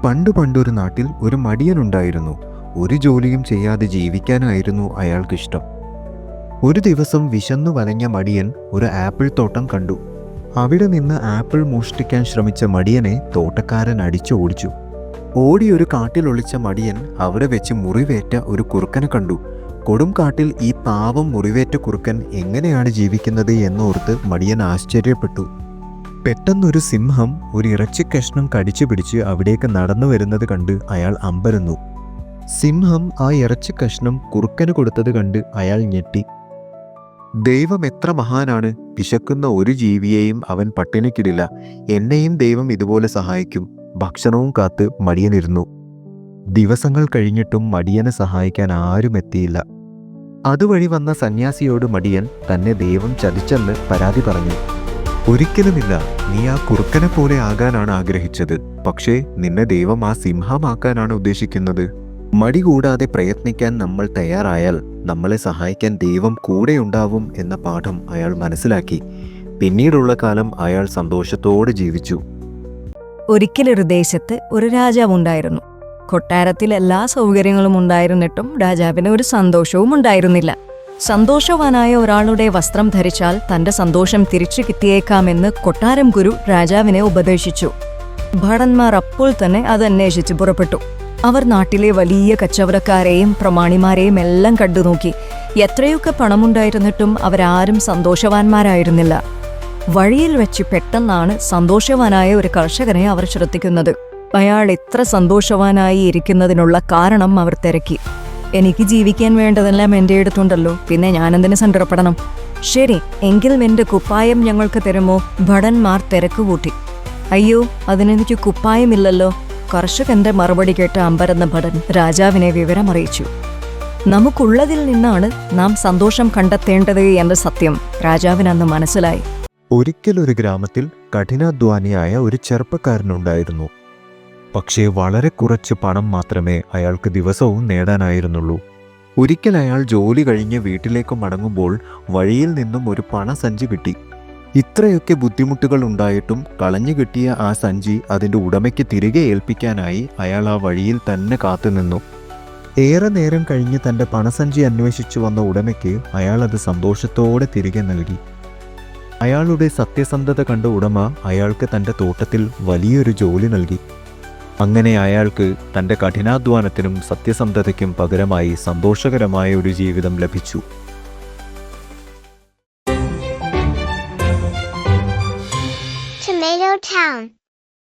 പണ്ടൊരു നാട്ടിൽ ഒരു മടിയനുണ്ടായിരുന്നു. ഒരു ജോലിയും ചെയ്യാതെ ജീവിക്കാനായിരുന്നു അയാൾക്കിഷ്ടം. ഒരു ദിവസം വിശന്നു വലഞ്ഞ മടിയൻ ഒരു ആപ്പിൾ തോട്ടം കണ്ടു. അവിടെ നിന്ന് ആപ്പിൾ മോഷ്ടിക്കാൻ ശ്രമിച്ച മടിയനെ തോട്ടക്കാരൻ അടിച്ചു ഓടിച്ചു. ഓടിയൊരു കാട്ടിലൊളിച്ച മടിയൻ അവിടെ വെച്ച് മുറിവേറ്റ ഒരു കുറുക്കനെ കണ്ടു. കൊടും കാട്ടിൽ ഈ പാവം മുറിവേറ്റ കുറുക്കൻ എങ്ങനെയാണ് ജീവിക്കുന്നത് എന്നോർത്ത് മടിയൻ ആശ്ചര്യപ്പെട്ടു. പെട്ടെന്നൊരു സിംഹം ഒരു ഇറച്ചിക്കഷ്ണം കടിച്ചു പിടിച്ച് അവിടേക്ക് നടന്നു വരുന്നത് കണ്ട് അയാൾ അമ്പരന്നു. സിംഹം ആ ഇറച്ചിക്കഷ്ണം കുറുക്കന് കൊടുത്തത് കണ്ട് അയാൾ ഞെട്ടി. ദൈവം എത്ര മഹാനാണ്! വിശക്കുന്ന ഒരു ജീവിയെയും അവൻ പട്ടിണിക്കിടില്ല. എന്നെയും ദൈവം ഇതുപോലെ സഹായിക്കും. ഭക്ഷണവും കാത്ത് മടിയനിരുന്നു. ദിവസങ്ങൾ കഴിഞ്ഞിട്ടും മടിയനെ സഹായിക്കാൻ ആരും എത്തിയില്ല. അതുവഴി വന്ന സന്യാസിയോട് മടിയൻ തന്നെ ദൈവം ചതിച്ചെന്ന് പരാതി പറഞ്ഞു. ഒരിക്കലുമില്ല, നീ ആ കുറുക്കനെ പോലെ ആകാനാണ് ആഗ്രഹിച്ചത്. പക്ഷേ നിന്നെ ദൈവം ആ സിംഹമാക്കാനാണ് ഉദ്ദേശിക്കുന്നത്. മടി കൂടാതെ പ്രയത്നിക്കാൻ നമ്മൾ തയ്യാറായാൽ നമ്മളെ സഹായിക്കാൻ ദൈവം കൂടെയുണ്ടാവും എന്ന പാഠം അയാൾ മനസ്സിലാക്കി. പിന്നീടുള്ള കാലം അയാൾ സന്തോഷത്തോടെ ജീവിച്ചു. ഒരിക്കലൊരു ദേശത്ത് ഒരു രാജാവുണ്ടായിരുന്നു. കൊട്ടാരത്തിൽ എല്ലാ സൗകര്യങ്ങളും ഉണ്ടായിരുന്നിട്ടും രാജാവിന് ഒരു സന്തോഷവും ഉണ്ടായിരുന്നില്ല. സന്തോഷവാനായ ഒരാളുടെ വസ്ത്രം ധരിച്ചാൽ തന്റെ സന്തോഷം തിരിച്ചു കിട്ടിയേക്കാമെന്ന് കൊട്ടാരം ഗുരു രാജാവിനെ ഉപദേശിച്ചു. ഭടന്മാർ അപ്പോൾ തന്നെ അത് അന്വേഷിച്ച് പുറപ്പെട്ടു. അവർ നാട്ടിലെ വലിയ കച്ചവടക്കാരെയും പ്രമാണിമാരെയും എല്ലാം കണ്ടുനോക്കി. എത്രയൊക്കെ പണമുണ്ടായിരുന്നിട്ടും അവരാരും സന്തോഷവാന്മാരായിരുന്നില്ല. വഴിയിൽ വെച്ച് പെട്ടെന്നാണ് സന്തോഷവാനായ ഒരു കർഷകനെ അവർ ശ്രദ്ധിക്കുന്നത്. അയാൾ ഇത്ര സന്തോഷവാനായി ഇരിക്കുന്നതിനുള്ള കാരണം അവർ തിരക്കി. എനിക്ക് ജീവിക്കാൻ വേണ്ടതെല്ലാം എൻ്റെ അടുത്തുണ്ടല്ലോ, പിന്നെ ഞാനെന്തിനു സങ്കടപ്പെടണം? ശരി, എങ്കിൽ എൻ്റെ കുപ്പായം ഞങ്ങൾക്ക് തരുമോ? ഭടന്മാർ തിരക്കുകൂട്ടി. അയ്യോ, അതിനെനിക്ക് കുപ്പായമില്ലല്ലോ. കർഷകന്റെ മറുപടി കേട്ട് അമ്പരന്ന ഭടൻ രാജാവിനെ വിവരമറിയിച്ചു. നമുക്കുള്ളതിൽ നിന്നാണ് നാം സന്തോഷം കണ്ടെത്തേണ്ടത് എന്ന സത്യം രാജാവിനന്ന് മനസ്സിലായി. ഒരിക്കലൊരു ഗ്രാമത്തിൽ കഠിനാധ്വാനിയായ ഒരു ചെറുപ്പക്കാരനുണ്ടായിരുന്നു. പക്ഷേ വളരെ കുറച്ച് പണം മാത്രമേ അയാൾക്ക് ദിവസവും നേടാനായിരുന്നുള്ളൂ. ഒരിക്കൽ അയാൾ ജോലി കഴിഞ്ഞ് വീട്ടിലേക്ക് മടങ്ങുമ്പോൾ വഴിയിൽ നിന്നും ഒരു പണസഞ്ചി കിട്ടി. ഇത്രയൊക്കെ ബുദ്ധിമുട്ടുകൾ ഉണ്ടായിട്ടും കളഞ്ഞു കിട്ടിയ ആ സഞ്ചി അതിൻ്റെ ഉടമയ്ക്ക് തിരികെ ഏൽപ്പിക്കാനായി അയാൾ ആ വഴിയിൽ തന്നെ കാത്തുനിന്നു. ഏറെ നേരം കഴിഞ്ഞ് തൻ്റെ പണസഞ്ചി അന്വേഷിച്ചു വന്ന ഉടമയ്ക്ക് അയാൾ അത് സന്തോഷത്തോടെ തിരികെ നൽകി. അയാളുടെ സത്യസന്ധത കണ്ട ഉടമ അയാൾക്ക് തൻ്റെ തോട്ടത്തിൽ വലിയൊരു ജോലി നൽകി. അങ്ങനെ അയാൾക്ക് തൻ്റെ കഠിനാധ്വാനത്തിനും സത്യസന്ധതയ്ക്കും പകരമായി സന്തോഷകരമായ ഒരു ജീവിതം ലഭിച്ചു. Tomato Town.